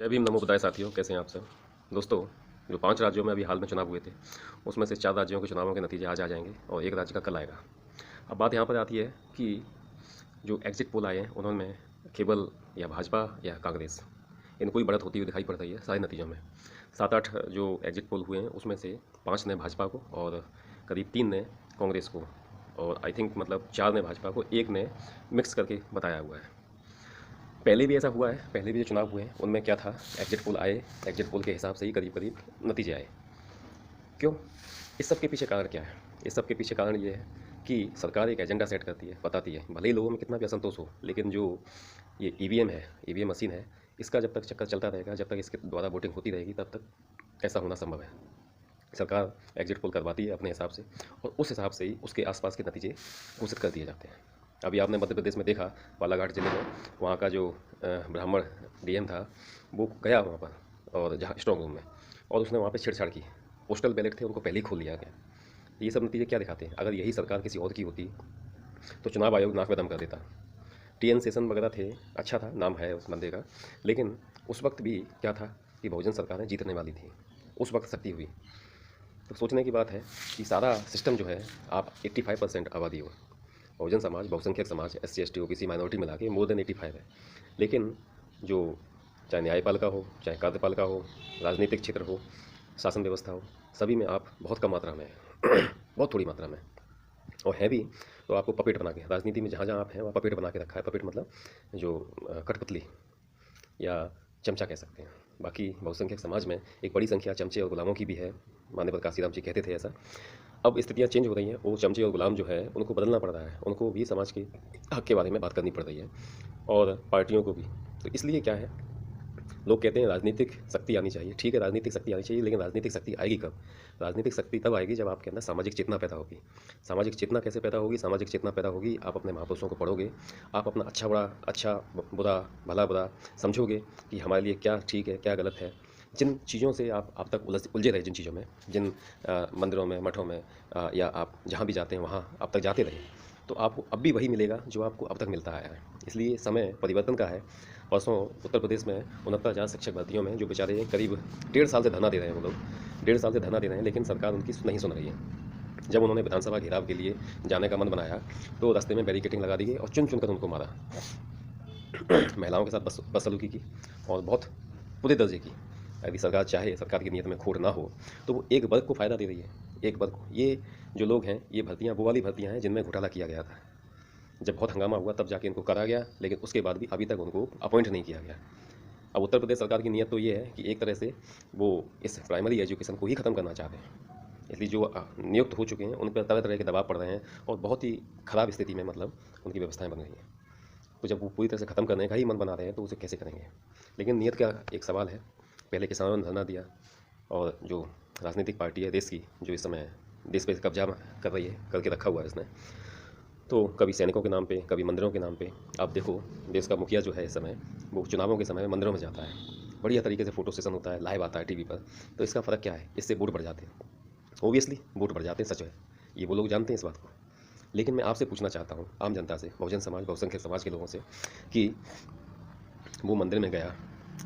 जय भीम, नमो बुद्धाय साथियों, कैसे हैं आप सब। दोस्तों, जो 5 राज्यों में अभी हाल में चुनाव हुए थे, उसमें से 4 राज्यों के चुनावों के नतीजे आज आ जाएंगे और 1 राज्य का कल आएगा। अब बात यहाँ पर आती है कि जो एग्जिट पोल आए हैं, उन्होंने केवल या भाजपा या कांग्रेस, इनको ही बढ़त होती हुई दिखाई पड़ रही है सारे नतीजों में। 7-8 जो एग्जिट पोल हुए हैं, उसमें से 5 ने भाजपा को और करीब 3 ने कांग्रेस को, और आई थिंक मतलब 4 ने भाजपा को, 1 ने मिक्स करके बताया हुआ है। पहले भी ऐसा हुआ है, पहले भी जो चुनाव हुए हैं उनमें क्या था, एग्जिट पोल आए, एग्जिट पोल के हिसाब से ही करीब करीब नतीजे आए। क्यों? इस सब के पीछे कारण क्या है? इस सब के पीछे कारण ये है कि सरकार एक एजेंडा सेट करती है, बताती है, भले ही लोगों में कितना भी असंतोष हो, लेकिन जो ये ईवीएम है, ईवीएम मशीन है, इसका जब तक चक्कर चलता रहेगा, जब तक इसके द्वारा वोटिंग होती रहेगी, तब तक ऐसा होना संभव है। सरकार एग्जिट पोल करवाती है अपने हिसाब से, और उस हिसाब से ही उसके आसपास के नतीजे घोषित कर दिए जाते हैं। अभी आपने मध्य प्रदेश में देखा, बालाघाट जिले में, वहाँ का जो ब्राह्मण डीएम था, वो गया वहाँ पर, और जहाँ स्ट्रॉन्ग रूम में, और उसने वहाँ पे छेड़छाड़ की। पोस्टल बैलेट थे, उनको पहले ही खोल लिया गया। ये सब नतीजे क्या दिखाते हैं? अगर यही सरकार किसी और की होती तो चुनाव आयोग नाक में दम कर देता। टीएन सेशन वगैरह थे, अच्छा था, नाम है उस बंदे का, लेकिन उस वक्त भी क्या था कि बहुजन सरकारें जीतने वाली थी, उस वक्त शक्ति हुई। तो सोचने की बात है कि सारा सिस्टम जो है, आप 85% आबादी हो, बहुजन समाज, बहुसंख्यक समाज, SC ST OBC माइनॉरिटी मिला के मोर देन 85 है, लेकिन जो चाहे न्यायपालिका हो, चाहे कार्यपालिका हो, राजनीतिक क्षेत्र हो, शासन व्यवस्था हो, सभी में आप बहुत कम मात्रा में बहुत थोड़ी मात्रा में, और है भी तो आपको पपेट बना के, राजनीति में जहाँ जहाँ आप हैं वहाँ पपेट बना के रखा है। पपेट मतलब जो कठपुतली या चमचा कह सकते हैं। बाकी बहुसंख्यक समाज में एक बड़ी संख्या चमचे और गुलामों की भी है, माननीय काशीराम जी कहते थे ऐसा। अब स्थितियाँ चेंज हो रही हैं, वो चमचे और गुलाम जो है उनको बदलना पड़ रहा है, उनको भी समाज के हक के बारे में बात करनी पड़ रही है, और पार्टियों को भी। तो इसलिए क्या है, लोग कहते हैं राजनीतिक शक्ति आनी चाहिए। ठीक है, राजनीतिक शक्ति आनी चाहिए, लेकिन राजनीतिक शक्ति आएगी कब? राजनीतिक शक्ति तब आएगी जब आपके अंदर सामाजिक चेतना पैदा होगी। सामाजिक चेतना कैसे पैदा होगी? सामाजिक चेतना पैदा होगी, आप अपने महापुरुषों को पढ़ोगे, आप अपना अच्छा बुरा, अच्छा बुरा, भला बुरा समझोगे कि हमारे लिए क्या ठीक है, क्या गलत है। जिन चीज़ों से आप अब तक उलझे रहे, जिन चीज़ों में, जिन मंदिरों में, मठों में, या आप जहाँ भी जाते हैं वहाँ अब तक जाते रहे, तो आपको अब भी वही मिलेगा जो आपको अब तक मिलता आया है। इसलिए समय परिवर्तन का है। परसों उत्तर प्रदेश में 69,000 शिक्षक भर्तियों में जो बेचारे करीब 1.5 साल से धरना दे रहे हैं, वो लोग 1.5 साल से धरना दे रहे हैं, लेकिन सरकार उनकी नहीं सुन रही है। जब उन्होंने विधानसभा घेराव के लिए जाने का मन बनाया, तो रास्ते में बैरिकेटिंग लगा दी गई और चुन चुन कर उनको मारा। महिलाओं के साथ बदसलूकी की, और बहुत बुरे दर्जे की। यदि सरकार चाहे, सरकार की नीयत में खोट ना हो, तो वो एक वर्ग को फ़ायदा दे रही है, एक वर्ग को। ये जो लोग हैं, ये भर्तियाँ वो वाली भर्तियाँ हैं जिनमें घोटाला किया गया था। जब बहुत हंगामा हुआ तब जाके इनको करा गया, लेकिन उसके बाद भी अभी तक उनको अपॉइंट नहीं किया गया। अब उत्तर प्रदेश सरकार की नीयत तो ये है कि एक तरह से वो इस प्राइमरी एजुकेशन को ही ख़त्म करना चाहते हैं। इसलिए जो नियुक्त हो चुके हैं उन पर तरह तरह के दबाव पड़ रहे हैं, और बहुत ही ख़राब स्थिति में मतलब उनकी व्यवस्थाएं बन रही हैं। तो जब वो पूरी तरह से ख़त्म करने का ही मन बना रहे हैं, तो उसे कैसे करेंगे? लेकिन नीयत का एक सवाल है। पहले किसानों ने धरना दिया, और जो राजनीतिक पार्टी है देश की, जो इस समय देश पे कब्जा कर रही है, करके रखा हुआ है इसने, तो कभी सैनिकों के नाम पे, कभी मंदिरों के नाम पे। आप देखो, देश का मुखिया जो है इस समय, वो चुनावों के समय में मंदिरों में जाता है, बढ़िया तरीके से फोटो सेशन होता है, लाइव आता है टीवी पर। तो इसका फ़र्क क्या है? इससे वोट बढ़ जाते हैं, ओबियसली वोट बढ़ जाते हैं, सच है, ये वो लोग जानते हैं इस बात को। लेकिन मैं आपसे पूछना चाहता हूँ, आम जनता से, बहुजन समाज, बहुसंख्यक समाज के लोगों से, कि वो मंदिर में गया,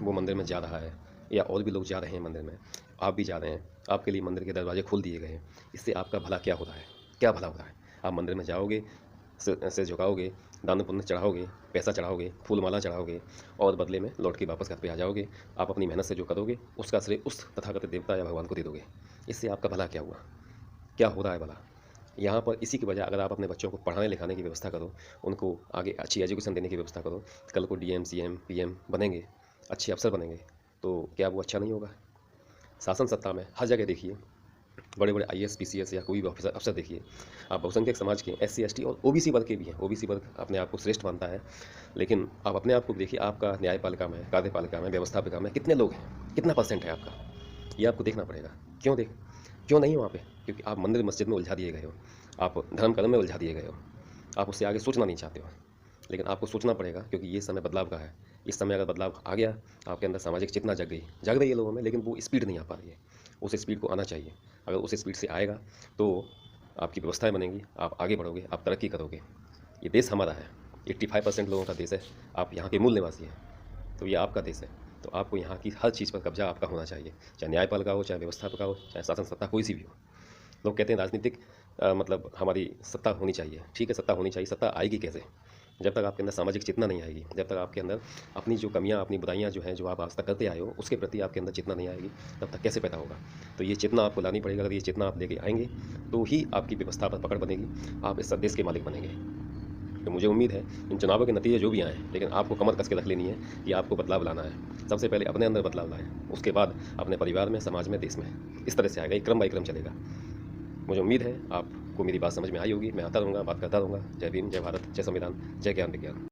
वो मंदिर में जा रहा है, या और भी लोग जा रहे हैं मंदिर में, आप भी जा रहे हैं, आपके लिए मंदिर के दरवाजे खोल दिए गए हैं, इससे आपका भला क्या हो रहा है? क्या भला हो रहा है? आप मंदिर में जाओगे, सिर झुकाओगे, दान पुण्य चढ़ाओगे, पैसा चढ़ाओगे, फूल माला चढ़ाओगे, और बदले में लौट के वापस घर पे आ जाओगे। आप अपनी मेहनत से जो करोगे, उसका श्रेय उस तथागत देवता या भगवान को दे दोगे। इससे आपका भला क्या हुआ? क्या हो रहा है भला? यहाँ पर इसी की वजह, अगर आप अपने बच्चों को पढ़ाने लिखाने की व्यवस्था करो, उनको आगे अच्छी एजुकेशन देने की व्यवस्था करो, कल को DM CM PM बनेंगे, अच्छे अफसर बनेंगे, तो क्या वो अच्छा नहीं होगा? शासन सत्ता में हर जगह देखिए, बड़े बड़े IAS PCS या कोई भी अफसर देखिए, आप बहुसंख्यक समाज के SC ST और OBC वर्ग के भी हैं। OBC वर्ग अपने आप को श्रेष्ठ मानता है, लेकिन आप अपने आप को देखिए, आपका न्यायपालिका में, कार्यपालिका में, व्यवस्थापिका में कितने लोग हैं, कितना % है आपका? ये आपको देखना पड़ेगा। क्यों नहीं हो वहाँ पे? क्योंकि आप मंदिर मस्जिद में उलझा दिए गए हो, आप धर्म कर्म में उलझा दिए गए हो, आप उससे आगे सोचना नहीं चाहते हो। लेकिन आपको सोचना पड़ेगा, क्योंकि ये समय बदलाव का है। इस समय अगर बदलाव आ गया, आपके अंदर सामाजिक चेतना जग रही है लोगों में, लेकिन वो स्पीड नहीं आ पा रही है। उस स्पीड को आना चाहिए। अगर उस स्पीड से आएगा तो आपकी व्यवस्थाएं बनेंगी, आप आगे बढ़ोगे, आप तरक्की करोगे। ये देश हमारा है, 85% लोगों का देश है, आप यहाँ के मूल निवासी हैं, तो ये आपका देश है। तो आपको यहाँ की हर चीज़ पर कब्जा आपका होना चाहिए, चाहे न्यायपालिका हो, चाहे व्यवस्था का हो, चाहे शासन सत्ता कोई सी भी हो। लोग कहते हैं राजनीतिक मतलब हमारी सत्ता होनी चाहिए, ठीक है सत्ता होनी चाहिए, सत्ता आएगी कैसे? जब तक आपके अंदर सामाजिक चेतना नहीं आएगी, जब तक आपके अंदर अपनी जो कमियाँ, अपनी बुराइयाँ जो हैं, जो आप आज तक करते आए हो, उसके प्रति आपके अंदर चेतना नहीं आएगी, तब तक कैसे पैदा होगा? तो ये चेतना आपको लानी पड़ेगी। अगर ये चेतना आप लेके आएँगे, तो ही आपकी व्यवस्था पर पकड़ बनेगी, आप इस देश के मालिक बनेंगे। तो मुझे उम्मीद है इन चुनावों के नतीजे जो भी आएँ, लेकिन आपको कमर कस के रख लेनी है कि आपको बदलाव लाना है। सबसे पहले अपने अंदर बदलाव लाएँ, उसके बाद अपने परिवार में, समाज में, देश में। इस तरह से आएगा, एक क्रम बाई क्रम चलेगा। मुझे उम्मीद है आपको मेरी बात समझ में आई होगी। मैं आता रहूँगा, बात करता रहूँगा। जय भीम, जय भारत, जय संविधान, जय ज्ञान विज्ञान।